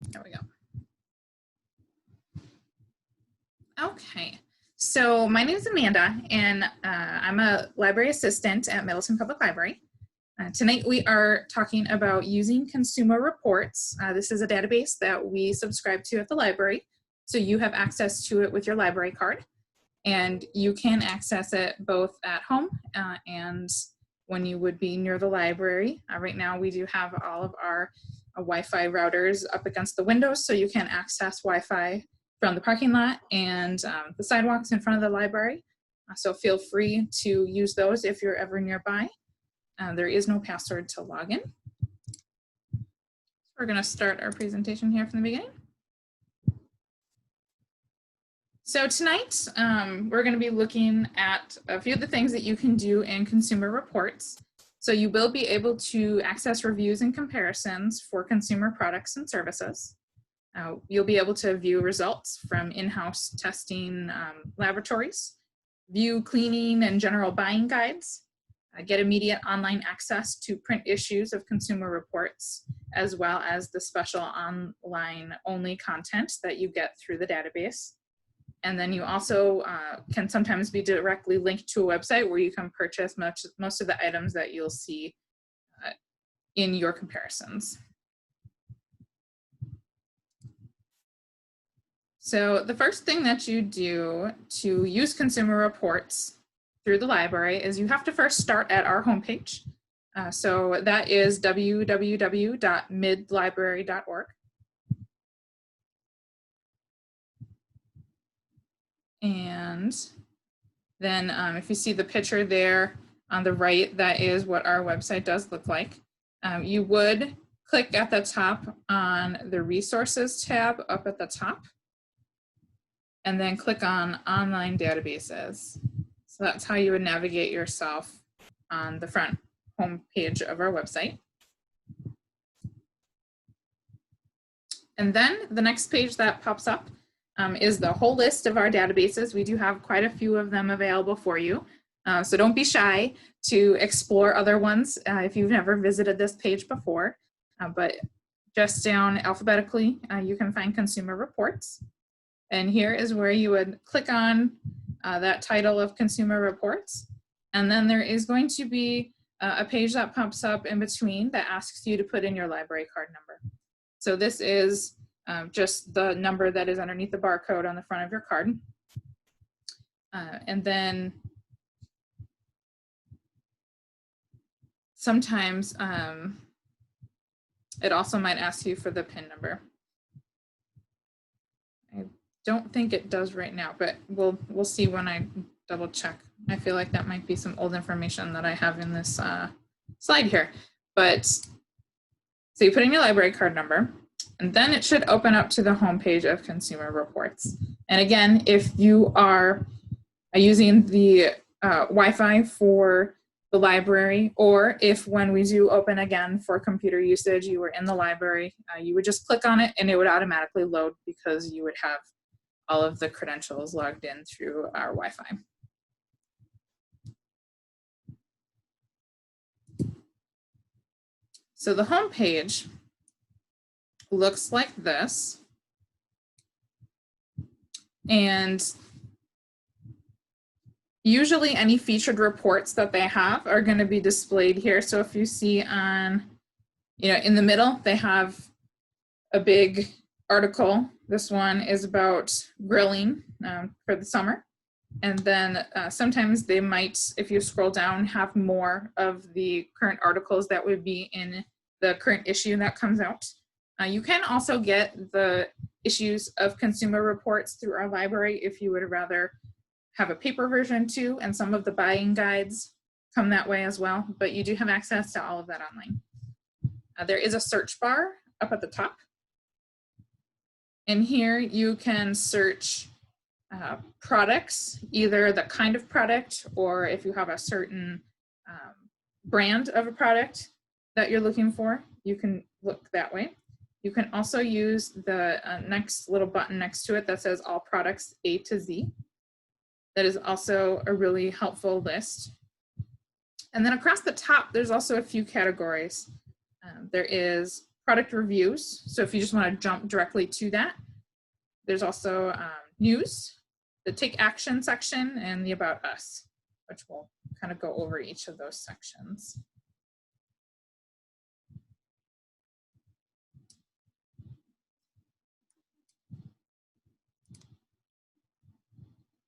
There we go. Okay, so my name is Amanda, and I'm a library assistant at Middleton Public Library. Tonight we are talking about using consumer reports. This is a database that we subscribe to at the library, so you have access to it with your library card, and you can access it both at home and when you would be near the library. Right now we do have all of our Wi-Fi routers up against the windows, so you can access Wi-Fi from the parking lot and the sidewalks in front of the library. So feel free to use those if you're ever nearby. There is no password to log in. We're going to start our presentation here from the beginning. So tonight, we're going to be looking at a few of the things that you can do in consumer reports. So you will be able to access reviews and comparisons for consumer products and services. You'll be able to view results from in-house testing laboratories, view cleaning and general buying guides, get immediate online access to print issues of consumer reports, as well as the special online-only content that you get through the database. And then you also can sometimes be directly linked to a website where you can purchase most of the items that you'll see in your comparisons. So the first thing that you do to use consumer reports through the library is you have to first start at our homepage. So that is www.midlibrary.org. And then if you see the picture there on the right, that is what our website does look like. You would click at the top on the resources tab up at the top, and then click on online databases. So that's how you would navigate yourself on the front home page of our website. And then the next page that pops up is the whole list of our databases. We do have quite a few of them available for you. So don't be shy to explore other ones if you've never visited this page before. But just down alphabetically, you can find consumer reports. And here is where you would click on that title of consumer reports. And then there is going to be a page that pops up in between that asks you to put in your library card number. So this is just the number that is underneath the barcode on the front of your card. And then sometimes it also might ask you for the PIN number. I don't think it does right now, but we'll see when I double check. I feel like that might be some old information that I have in this slide here. But so you put in your library card number, and then it should open up to the homepage of consumer reports. And again, if you are using the Wi-Fi for the library, or if when we do open again for computer usage, you were in the library, you would just click on it and it would automatically load because you would have all of the credentials logged in through our Wi-Fi. So the home page looks like this. And usually any featured reports that they have are going to be displayed here. So if you see on, in the middle, they have a big article. This one is about grilling for the summer. And then sometimes they might, if you scroll down, have more of the current articles that would be in the current issue that comes out. You can also get the issues of consumer reports through our library if you would rather have a paper version too, and some of the buying guides come that way as well, but you do have access to all of that online. There is a search bar up at the top. And here you can search products, either the kind of product or if you have a certain brand of a product that you're looking for, you can look that way. You can also use the next little button next to it that says all products A to Z. That is also a really helpful list. And then across the top, there's also a few categories. There is product reviews. So if you just want to jump directly to that, there's also news, the take action section, and the about us, which we'll kind of go over each of those sections.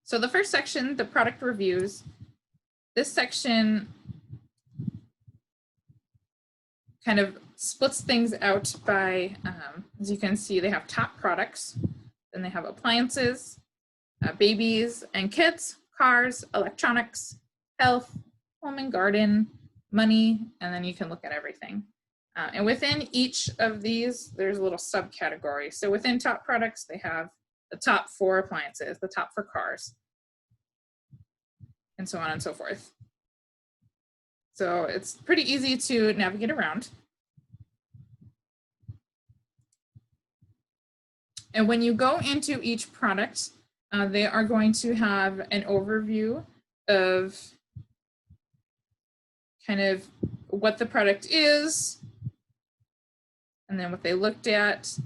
So the first section, the product reviews, this section kind of splits things out by, as you can see, they have top products, then they have appliances, babies and kids, cars, electronics, health, home and garden, money, and then you can look at everything. And within each of these, there's a little subcategory. So within top products, they have the top 4 appliances, the top 4 cars, and so on and so forth. So it's pretty easy to navigate around. And when you go into each product, they are going to have an overview of kind of what the product is, and then what they looked at.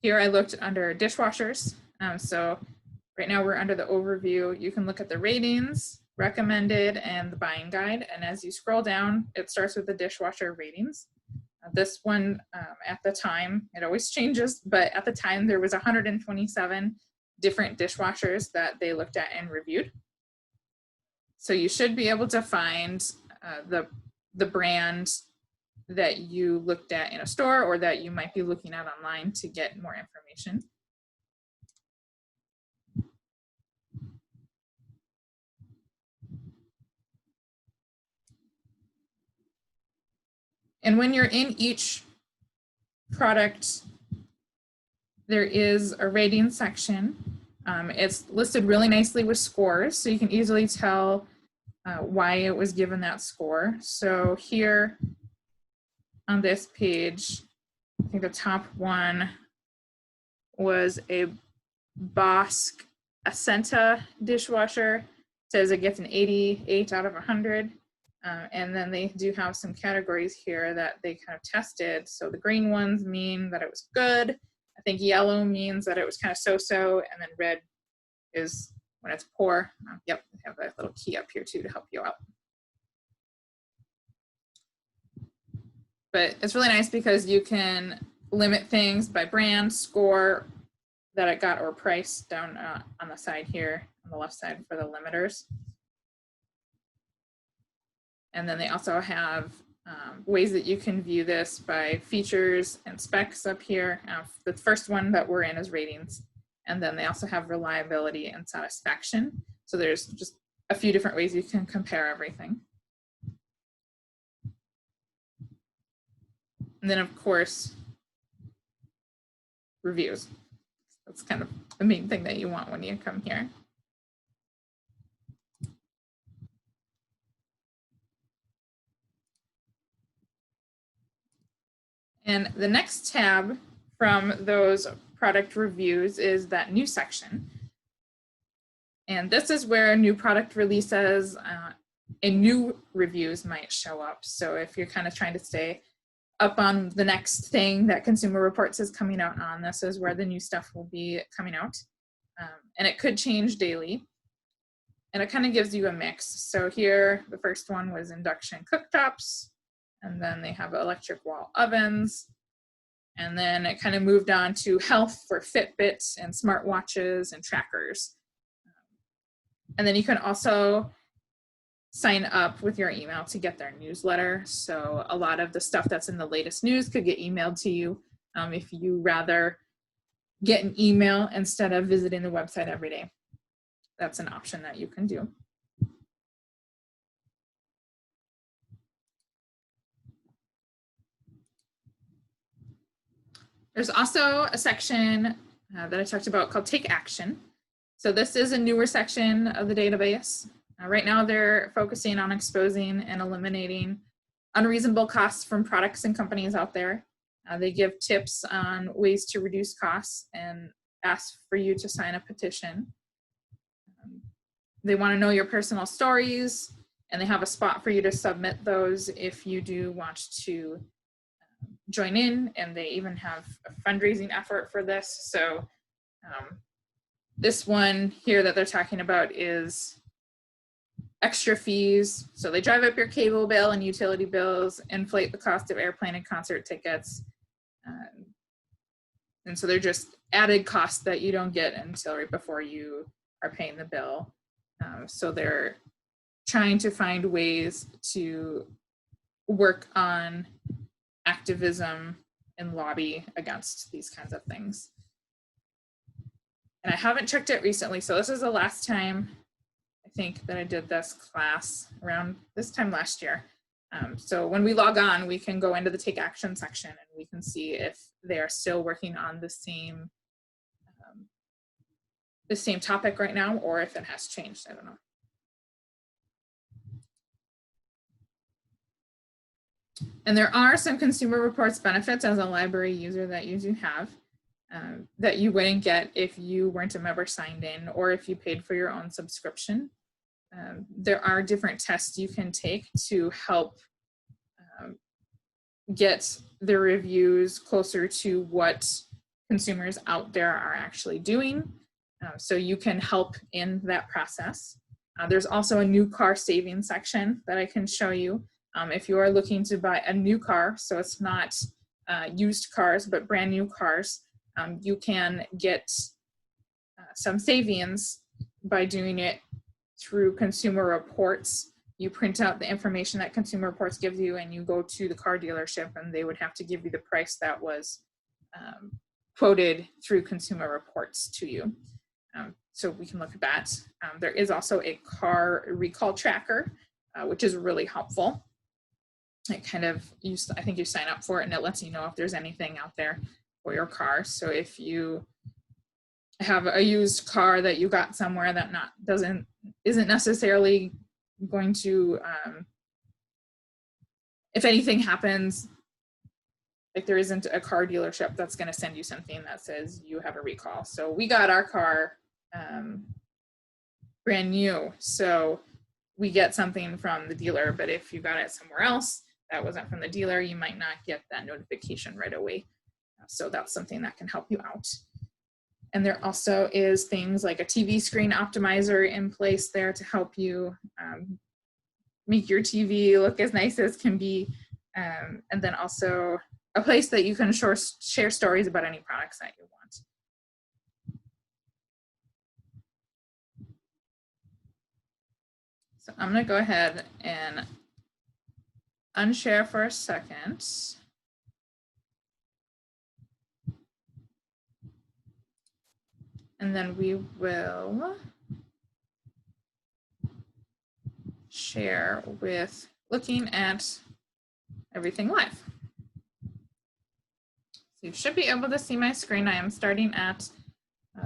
Here I looked under dishwashers. So right now we're under the overview. You can look at the ratings, recommended, and the buying guide. And as you scroll down, it starts with the dishwasher ratings. This one, at the time, it always changes, but at the time there was 127 different dishwashers that they looked at and reviewed. So you should be able to find the brand that you looked at in a store or that you might be looking at online to get more information. And when you're in each product, there is a rating section. It's listed really nicely with scores, so you can easily tell why it was given that score. So here on this page, I think the top one was a Bosch Ascenta dishwasher. It says it gets an 88 out of 100. And then they do have some categories here that they kind of tested. So the green ones mean that it was good. I think yellow means that it was kind of so-so, and then red is when it's poor. Yep, I have a little key up here too to help you out. But it's really nice because you can limit things by brand, score that it got, or price down on the side here, on the left side for the limiters. And then they also have ways that you can view this by features and specs up here. The first one that we're in is ratings. And then they also have reliability and satisfaction. So there's just a few different ways you can compare everything. And then of course, reviews. That's kind of the main thing that you want when you come here. And the next tab from those product reviews is that new section. And this is where new product releases and new reviews might show up. So if you're kind of trying to stay up on the next thing that Consumer Reports is coming out on, this is where the new stuff will be coming out. And it could change daily. And it kind of gives you a mix. So here, the first one was induction cooktops, and then they have electric wall ovens. And then it kind of moved on to health for Fitbits and smartwatches and trackers. And then you can also sign up with your email to get their newsletter. So a lot of the stuff that's in the latest news could get emailed to you if you rather get an email instead of visiting the website every day. That's an option that you can do. There's also a section that I talked about called Take Action. So this is a newer section of the database. Right now they're focusing on exposing and eliminating unreasonable costs from products and companies out there. They give tips on ways to reduce costs and ask for you to sign a petition. They want to know your personal stories, and they have a spot for you to submit those if you do want to join in, and they even have a fundraising effort for this. So this one here that they're talking about is extra fees. So they drive up your cable bill and utility bills, inflate the cost of airplane and concert tickets. And so they're just added costs that you don't get until right before you are paying the bill. So they're trying to find ways to work on activism and lobby against these kinds of things. And I haven't checked it recently, so this is the last time I think that I did this class, around this time last year. So when we log on, we can go into the Take Action section and we can see if they are still working on the same topic right now, or if it has changed. I don't know. And there are some Consumer Reports benefits as a library user that you do have that you wouldn't get if you weren't a member signed in, or if you paid for your own subscription. There are different tests you can take to help get the reviews closer to what consumers out there are actually doing. So you can help in that process. There's also a new car savings section that I can show you. If you are looking to buy a new car, so it's not used cars, but brand new cars, you can get some savings by doing it through Consumer Reports. You print out the information that Consumer Reports gives you, and you go to the car dealership, and they would have to give you the price that was quoted through Consumer Reports to you. So we can look at that. There is also a car recall tracker, which is really helpful. It kind of, I think you sign up for it and it lets you know if there's anything out there for your car. So if you have a used car that you got somewhere that isn't necessarily going to, if anything happens, like there isn't a car dealership that's going to send you something that says you have a recall. So we got our car brand new, so we get something from the dealer, but if you got it somewhere else that wasn't from the dealer, you might not get that notification right away. So that's something that can help you out. And there also is things like a TV screen optimizer in place there to help you make your TV look as nice as can be. And then also a place that you can share stories about any products that you want. So I'm gonna go ahead and unshare for a second. And then we will share with looking at everything live. So you should be able to see my screen. I am starting at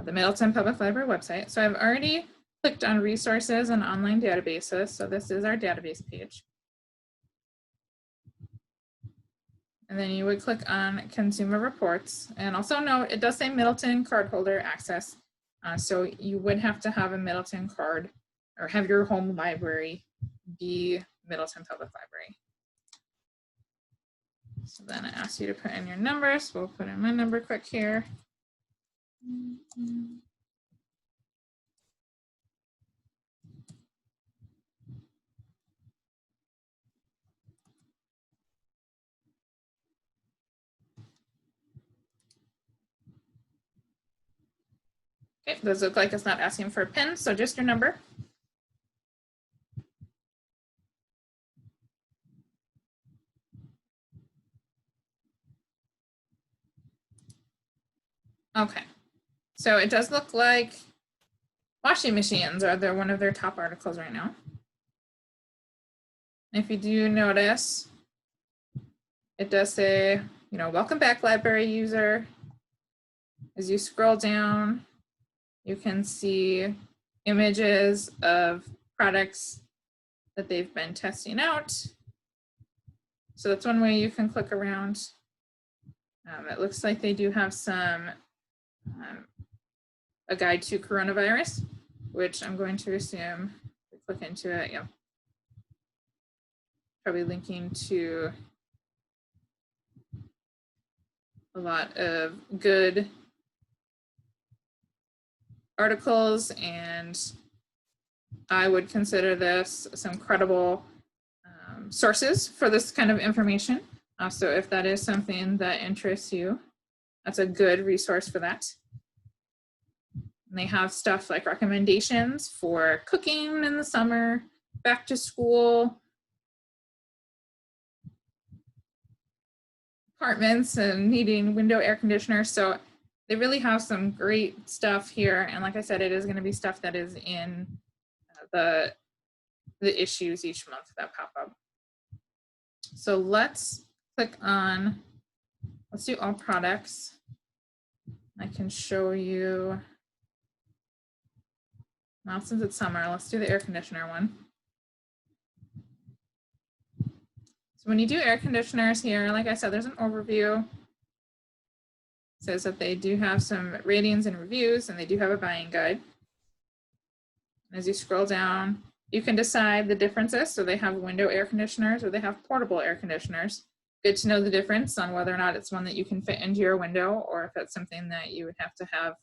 the Middleton Public Library website. So I've already clicked on resources and online databases. So this is our database page. And then you would click on Consumer Reports. And also note, it does say Middleton cardholder access. So you would have to have a Middleton card or have your home library be Middleton Public Library. So then I ask you to put in your numbers. We'll put in my number quick here. Okay, does look like it's not asking for a PIN, so just your number. Okay, so it does look like washing machines are one of their top articles right now. If you do notice, it does say, you know, welcome back, library user. As you scroll down, you can see images of products that they've been testing out. So that's one way you can click around. It looks like they do have some, a guide to coronavirus, which I'm going to assume, click into it, yeah. Probably linking to a lot of good articles, and I would consider this some credible sources for this kind of information. So if that is something that interests you, that's a good resource for that. And they have stuff like recommendations for cooking in the summer, back to school, apartments and needing window air conditioners. So they really have some great stuff here. And like I said, it is going to be stuff that is in the issues each month that pop up. So let's click on, let's do all products. I can show you, well, since it's summer, let's do the air conditioner one. So when you do air conditioners here, like I said, there's an overview. It says that they do have some ratings and reviews, and they do have a buying guide. As you scroll down, you can decide the differences. So they have window air conditioners or they have portable air conditioners. Good to know the difference on whether or not it's one that you can fit into your window, or if it's something that you would have to have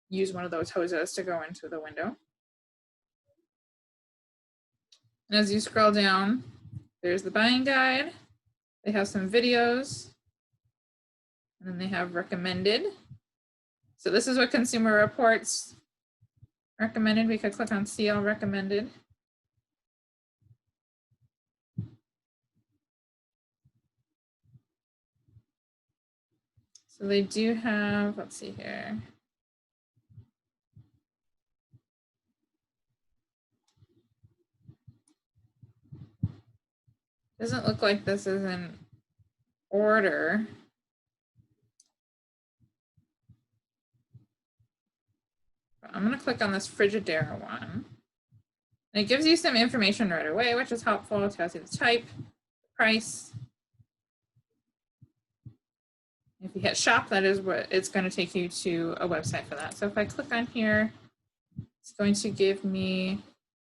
use one of those hoses to go into the window. And as you scroll down, there's the buying guide. They have some videos, and then they have recommended. So this is what Consumer Reports recommended. We could click on see all recommended. So they do have, let's see here. Doesn't look like this is in order. I'm going to click on this Frigidaire one. And it gives you some information right away, which is helpful. It tells you the type, the price. If you hit shop, that is what it's going to take you to a website for that. So if I click on here, it's going to give me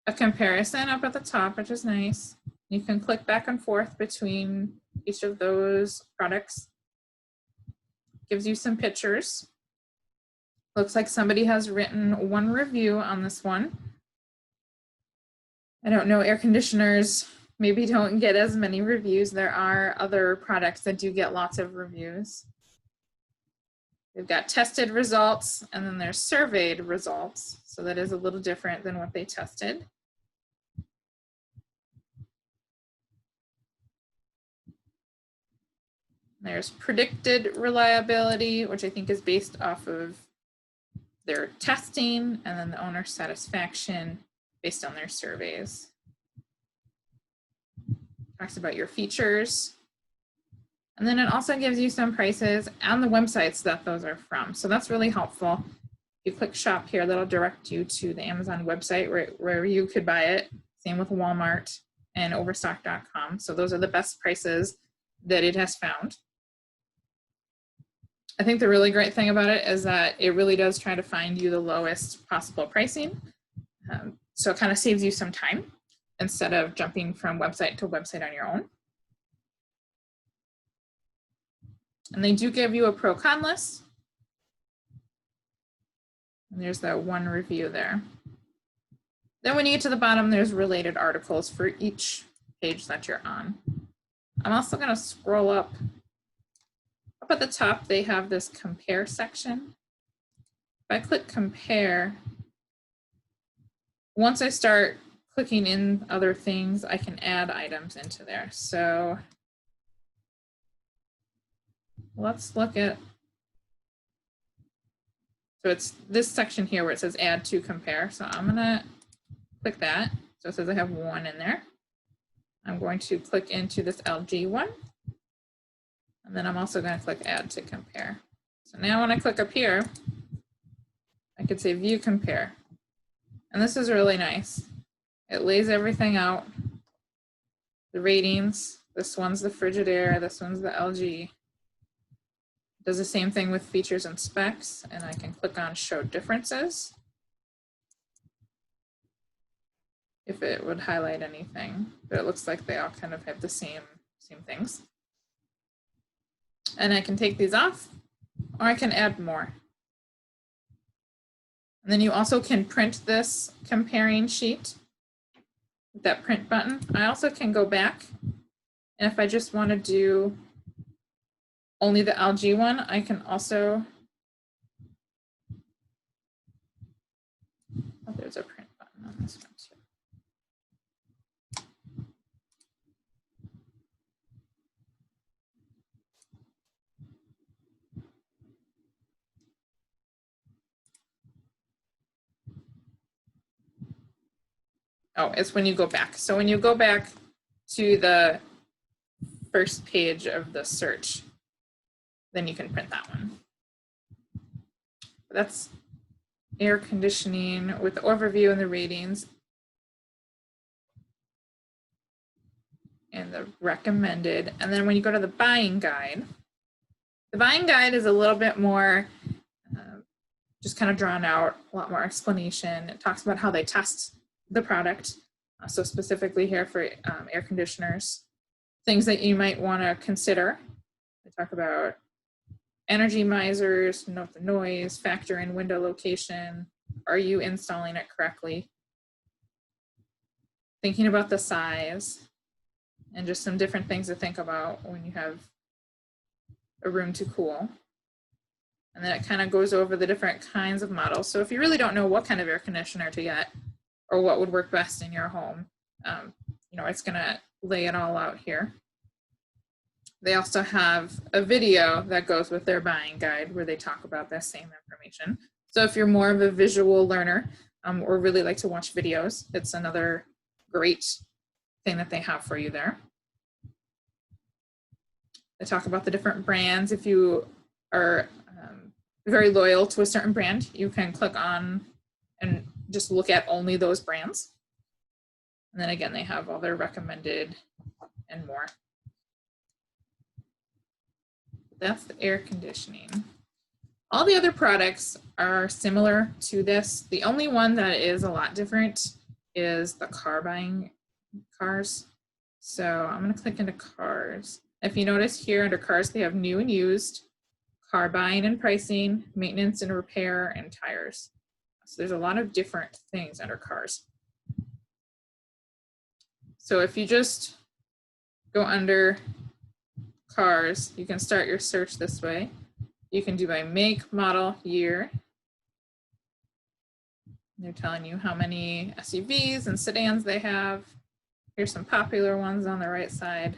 a comparison up at the top, which is nice. You can click back and forth between each of those products. Gives you some pictures. Looks like somebody has written one review on this one. I don't know, air conditioners maybe don't get as many reviews. There are other products that do get lots of reviews. They've got tested results, and then there's surveyed results. So that is a little different than what they tested. There's predicted reliability, which I think is based off of their testing, and then the owner satisfaction based on their surveys. Talks about your features. And then it also gives you some prices and the websites that those are from. So that's really helpful. If you click shop here, that'll direct you to the Amazon website where you could buy it. Same with Walmart and Overstock.com. So those are the best prices that it has found. I think the really great thing about it is that it really does try to find you the lowest possible pricing. So it kind of saves you some time instead of jumping from website to website on your own. And they do give you a pro-con list. And there's that one review there. Then when you get to the bottom, there's related articles for each page that you're on. I'm also going to scroll up. Up at the top, they have this compare section. If I click compare, once I start clicking in other things, I can add items into there. So let's look at, so it's this section here where it says add to compare. So I'm gonna click that. So it says I have one in there. I'm going to click into this LG one. And then I'm also going to click add to compare. So now when I click up here, I could say view compare. And this is really nice. It lays everything out. The ratings, this one's the Frigidaire, this one's the LG. It does the same thing with features and specs, and I can click on show differences if it would highlight anything, but it looks like they all kind of have the same things. And I can take these off, or I can add more. And then you also can print this comparing sheet with that print button. I also can go back, and if I just want to do only the algae one, I can also, oh, there's a print button on this one too. Oh, it's when you go back. So when you go back to the first page of the search, then you can print that one. That's air conditioning with the overview and the ratings and the recommended. And then when you go to the buying guide is a little bit more just kind of drawn out, a lot more explanation. It talks about how they test the product. So specifically here for air conditioners, things that you might want to consider. They talk about energy misers, note the noise, factor in window location. Are you installing it correctly? Thinking about the size, and just some different things to think about when you have a room to cool. And then it kind of goes over the different kinds of models. So if you really don't know what kind of air conditioner to get or what would work best in your home, you know, it's going to lay it all out here. They also have a video that goes with their buying guide where they talk about that same information. So if you're more of a visual learner or really like to watch videos, it's another great thing that they have for you there. They talk about the different brands. If you are very loyal to a certain brand, you can click on and just look at only those brands. And then again, they have all their recommended and more. That's the air conditioning. All the other products are similar to this. The only one that is a lot different is the car buying cars. So I'm going to click into cars. If you notice here under cars, they have new and used, car buying and pricing, maintenance and repair, and tires. So there's a lot of different things under cars. So if you just go under cars, you can start your search this way. You can do by make, model, year. They're telling you how many SUVs and sedans they have. Here's some popular ones on the right side.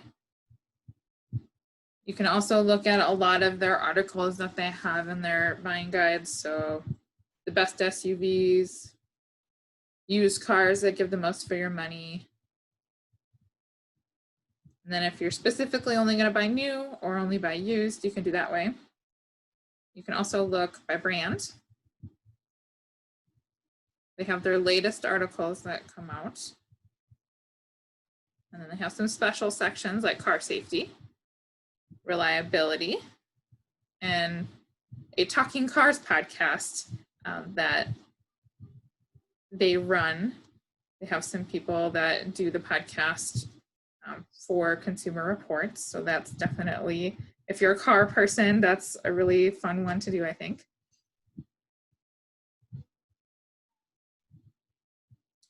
You can also look at a lot of their articles that they have in their buying guides. So the best SUVs, used cars that give the most for your money. And then if you're specifically only going to buy new or only buy used, you can do that way. You can also look by brand. They have their latest articles that come out. And then they have some special sections like car safety, reliability, and a Talking Cars podcast that they run. They have some people that do the podcast for Consumer Reports. So that's definitely, if you're a car person, that's a really fun one to do, I think.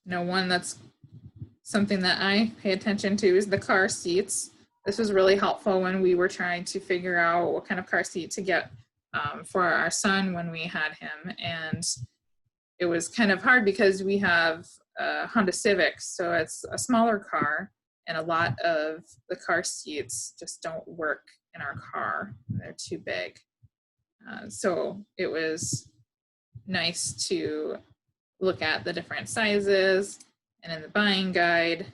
Now, one that's something that I pay attention to is the car seats. This was really helpful when we were trying to figure out what kind of car seat to get for our son when we had him. And it was kind of hard because we have a Honda Civic, so it's a smaller car, and a lot of the car seats just don't work in our car. They're too big. So it was nice to look at the different sizes, and in the buying guide,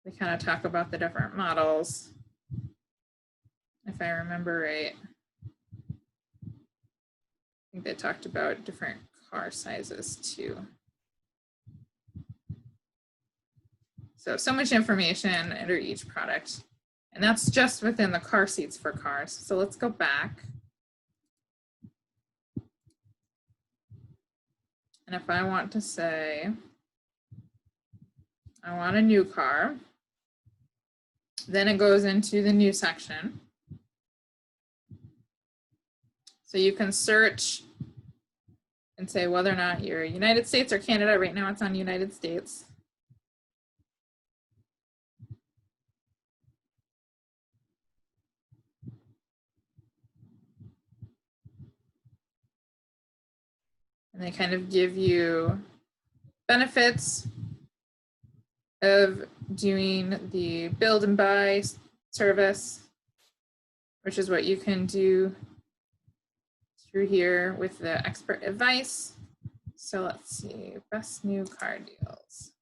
they kind of talk about the different models. If I remember right, I think they talked about different car sizes too. So much information under each product. And that's just within the car seats for cars. So let's go back. And if I want to say, I want a new car, Then it goes into the new section. So you can search and say whether or not you're United States or Canada. Right now it's on United States. And they kind of give you benefits of doing the build and buy service, which is what you can do through here with the expert advice. So let's see, best new car deals.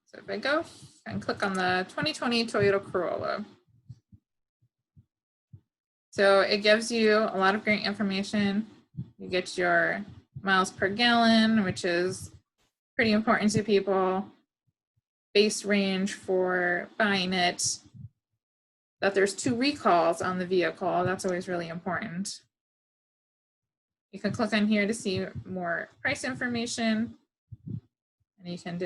So if I go and click on the 2020 Toyota Corolla. So it gives you a lot of great information. You get your miles per gallon, which is pretty important to people. Base range for buying it. That there's 2 recalls on the vehicle. That's always really important. You can click on here to see more price information. And you can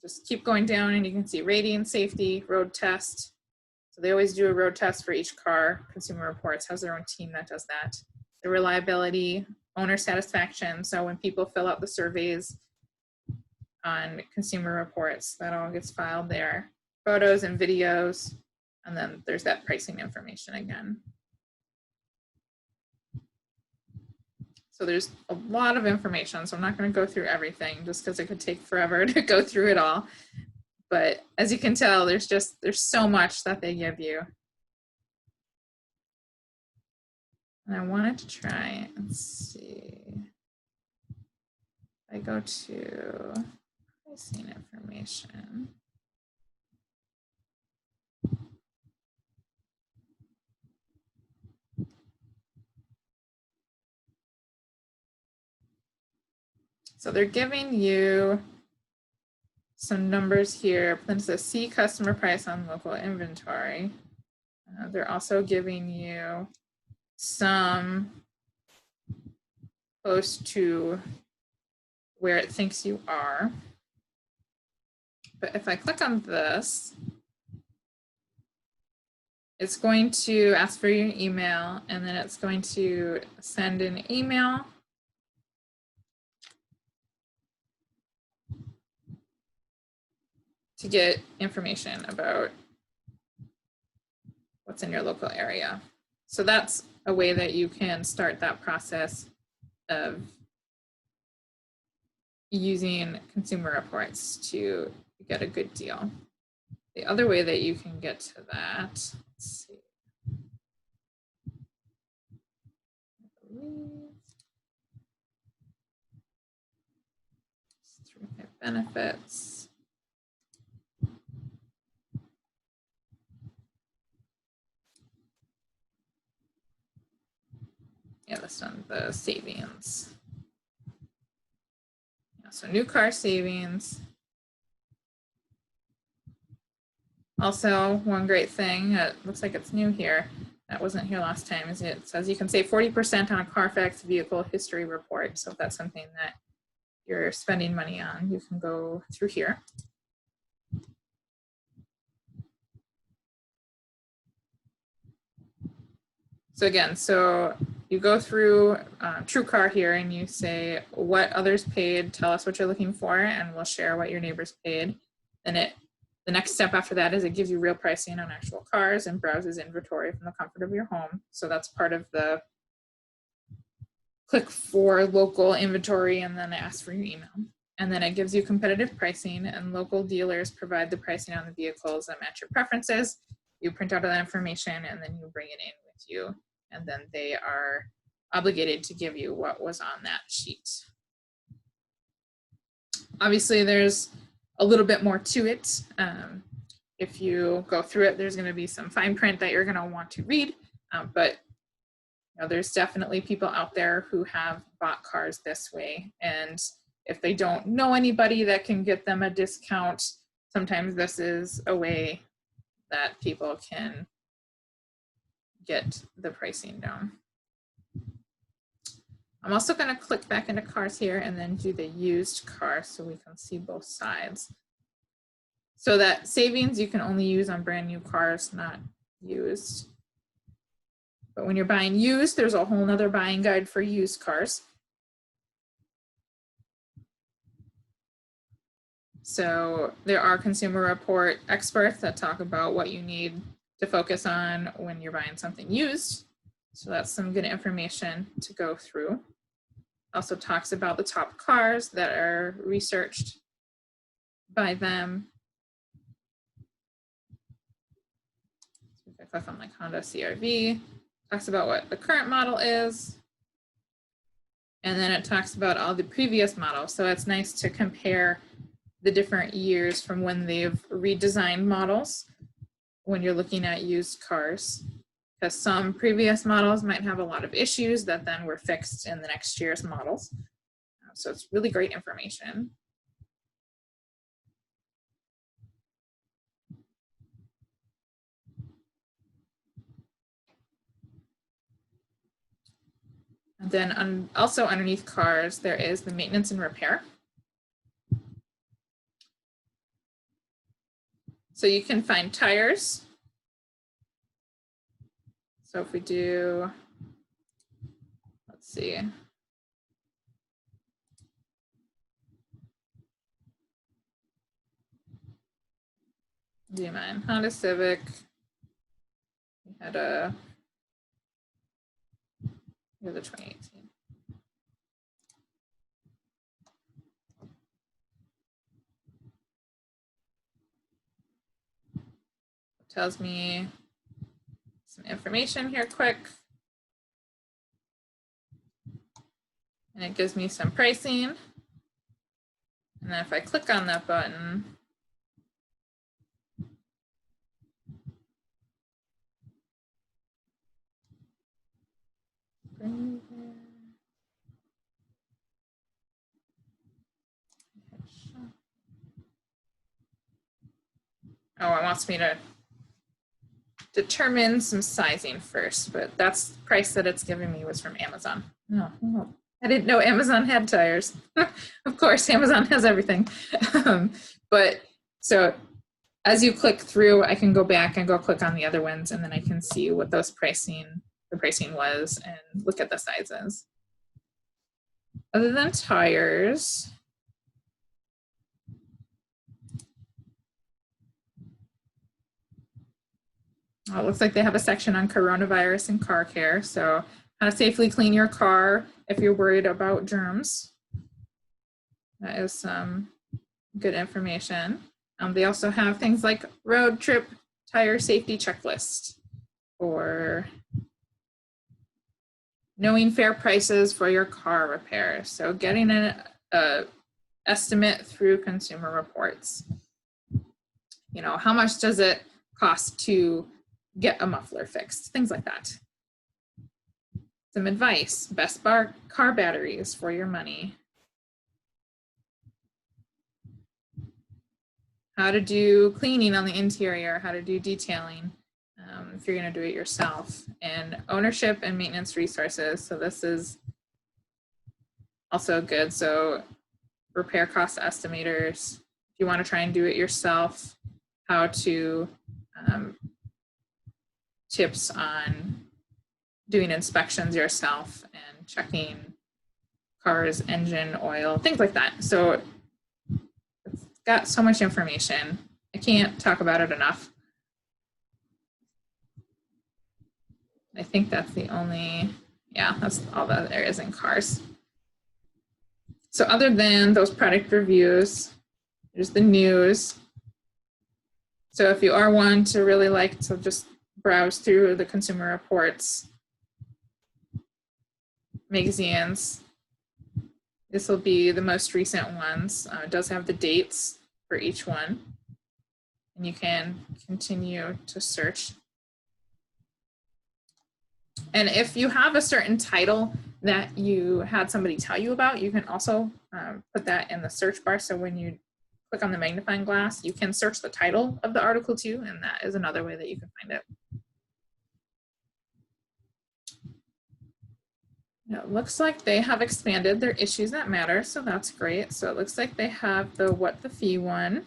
just keep going down and you can see rating, safety, road test. So they always do a road test for each car. Consumer Reports has their own team that does that. The reliability, owner satisfaction. So when people fill out the surveys on Consumer Reports, that all gets filed there. Photos and videos. And then there's that pricing information again. So there's a lot of information. So I'm not going to go through everything just because it could take forever to go through it all. But as you can tell, there's so much that they give you. And I wanted to try and see. I go to pricing information. So they're giving you some numbers here. Then it says see customer price on local inventory. They're also giving you some close to where it thinks you are. But if I click on this, it's going to ask for your email, and then it's going to send an email to get information about what's in your local area. So that's a way that you can start that process of using Consumer Reports to get a good deal. The other way that you can get to that, let's see. Through my benefits. Yeah, this one, the savings. Yeah, so new car savings. Also, one great thing that looks like it's new here, that wasn't here last time, is it says you can save 40% on a Carfax vehicle history report. So if that's something that you're spending money on, you can go through here. So again, so you go through TrueCar here and you say what others paid, tell us what you're looking for, and we'll share what your neighbors paid. Then the next step after that is it gives you real pricing on actual cars and browses inventory from the comfort of your home. So that's part of the click for local inventory and then ask for your email. And then it gives you competitive pricing, and local dealers provide the pricing on the vehicles that match your preferences. You print out that information and then you bring it in with you, and then they are obligated to give you what was on that sheet. Obviously, there's a little bit more to it. If you go through it, there's going to be some fine print that you're going to want to read, but you know, there's definitely people out there who have bought cars this way, and if they don't know anybody that can get them a discount, sometimes this is a way that people can get the pricing down. I'm also going to click back into cars here and then do the used car so we can see both sides. So that savings you can only use on brand new cars, not used. But when you're buying used, there's a whole nother buying guide for used cars. So there are consumer report experts that talk about what you need to focus on when you're buying something used. So that's some good information to go through. Also talks about the top cars that are researched by them. So if I click on like Honda CR-V, talks about what the current model is. And then it talks about all the previous models. So it's nice to compare the different years from when they've redesigned models when you're looking at used cars, because some previous models might have a lot of issues that then were fixed in the next year's models. So it's really great information. And then also underneath cars, there is the maintenance and repair. So you can find tires. So if we do, let's see. Do you mind? Honda Civic. We had a, here's the 2018. It tells me some information here quick. And it gives me some pricing. And then if I click on that button, oh, it wants me to determine some sizing first, but that's the price that it's giving me was from Amazon. No, oh, I didn't know Amazon had tires. Of course, Amazon has everything. But so as you click through, I can go back and go click on the other ones, and then I can see what those the pricing was and look at the sizes. Other than tires, it looks like they have a section on coronavirus and car care. So how to safely clean your car if you're worried about germs. That is some good information. They also have things like road trip tire safety checklist or knowing fair prices for your car repair. So getting an estimate through Consumer Reports. You know, how much does it cost to get a muffler fixed? Things like that. Some advice, best car batteries for your money. How to do cleaning on the interior, how to do detailing if you're going to do it yourself, and ownership and maintenance resources. So this is also good. So repair cost estimators, if you want to try and do it yourself, how to tips on doing inspections yourself and checking cars, engine, oil, things like that. So it's got so much information. I can't talk about it enough. I think that's the only, yeah, that's all that there is in cars. So other than those product reviews, there's the news. So if you are one to really like to just browse through the Consumer Reports magazines, this will be the most recent ones. It does have the dates for each one, and you can continue to search. And if you have a certain title that you had somebody tell you about, you can also put that in the search bar. So when you click on the magnifying glass, you can search the title of the article too, and that is another way that you can find it. It looks like they have expanded their issues that matter, so that's great. So it looks like they have the what the fee one,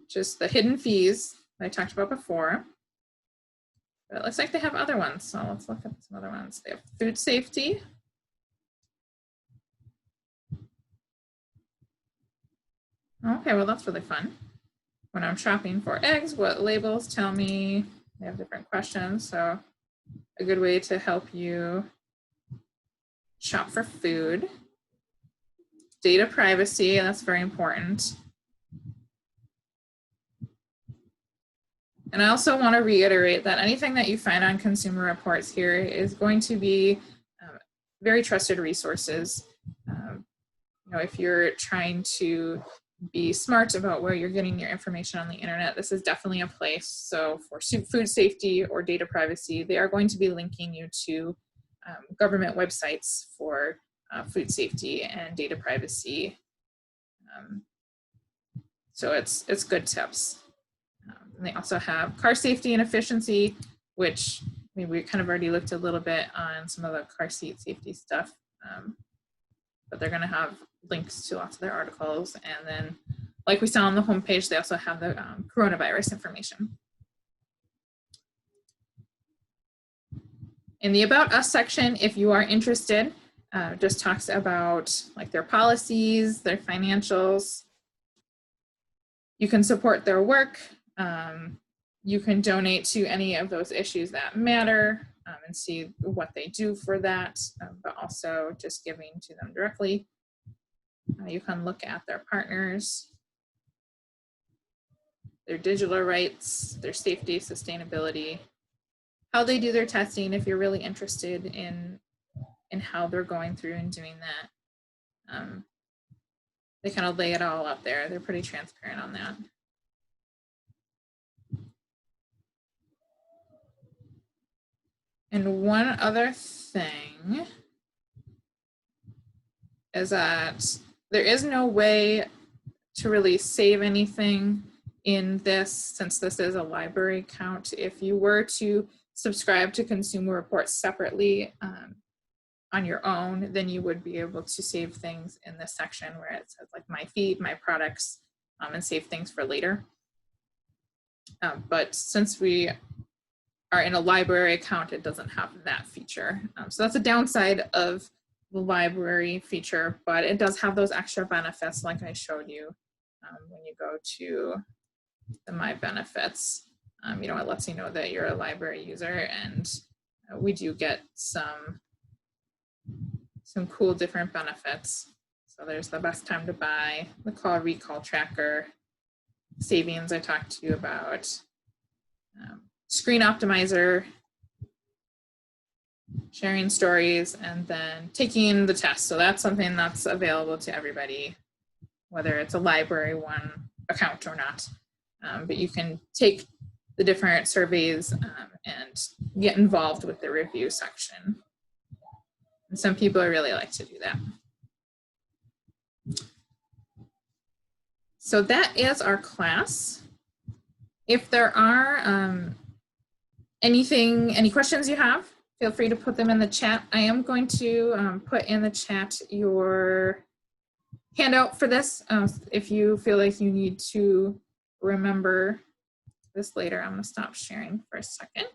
just the hidden fees that I talked about before. But it looks like they have other ones, so let's look at some other ones. They have food safety. Okay, well that's really fun. When I'm shopping for eggs, what labels tell me? They have different questions, so a good way to help you shop for food. Data privacy, that's very important. And I also want to reiterate that anything that you find on Consumer Reports here is going to be very trusted resources. You know, if you're trying to be smart about where you're getting your information on the internet, this is definitely a place. So for food safety or data privacy, they are going to be linking you to government websites for food safety and data privacy. So it's good tips. And they also have car safety and efficiency, which maybe we kind of already looked a little bit on some of the car seat safety stuff. But they're going to have links to lots of their articles. And then, like we saw on the homepage, they also have the coronavirus information. In the About Us section, if you are interested, just talks about like their policies, their financials. You can support their work. You can donate to any of those issues that matter and see what they do for that, but also just giving to them directly. You can look at their partners, their digital rights, their safety, sustainability, how they do their testing if you're really interested in how they're going through and doing that. They kind of lay it all out there. They're pretty transparent on that. And one other thing is that there is no way to really save anything in this, since this is a library account. If you were to subscribe to Consumer Reports separately on your own, then you would be able to save things in this section where it says like my feed, my products, and save things for later. But since we are in a library account, it doesn't have that feature. So that's a downside of the library feature, but it does have those extra benefits like I showed you when you go to the My Benefits. You know, it lets you know that you're a library user, and we do get some cool different benefits. So there's the best time to buy, the call recall tracker, savings I talked to you about, screen optimizer, sharing stories, and then taking the test. So that's something that's available to everybody, whether it's a library one account or not. But you can take the different surveys and get involved with the review section. And some people really like to do that. So that is our class. If there are any questions you have, feel free to put them in the chat. I am going to put in the chat your handout for this. If you feel like you need to remember this later, I'm going to stop sharing for a second.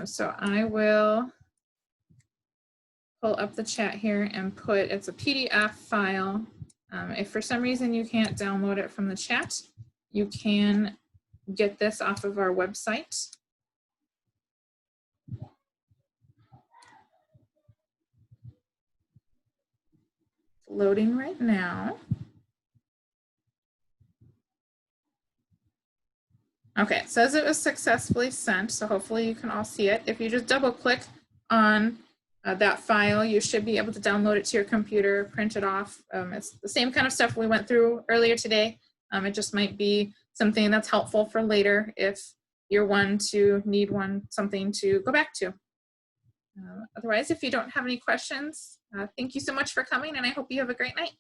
So I will pull up the chat here and put, it's a PDF file. If for some reason you can't download it from the chat, you can get this off of our website. Loading right now. Okay, it says it was successfully sent, so hopefully you can all see it. If you just double click on that file, you should be able to download it to your computer, print it off. It's the same kind of stuff we went through earlier today. It just might be something that's helpful for later if you're one to need something to go back to. Otherwise, if you don't have any questions, thank you so much for coming, and I hope you have a great night.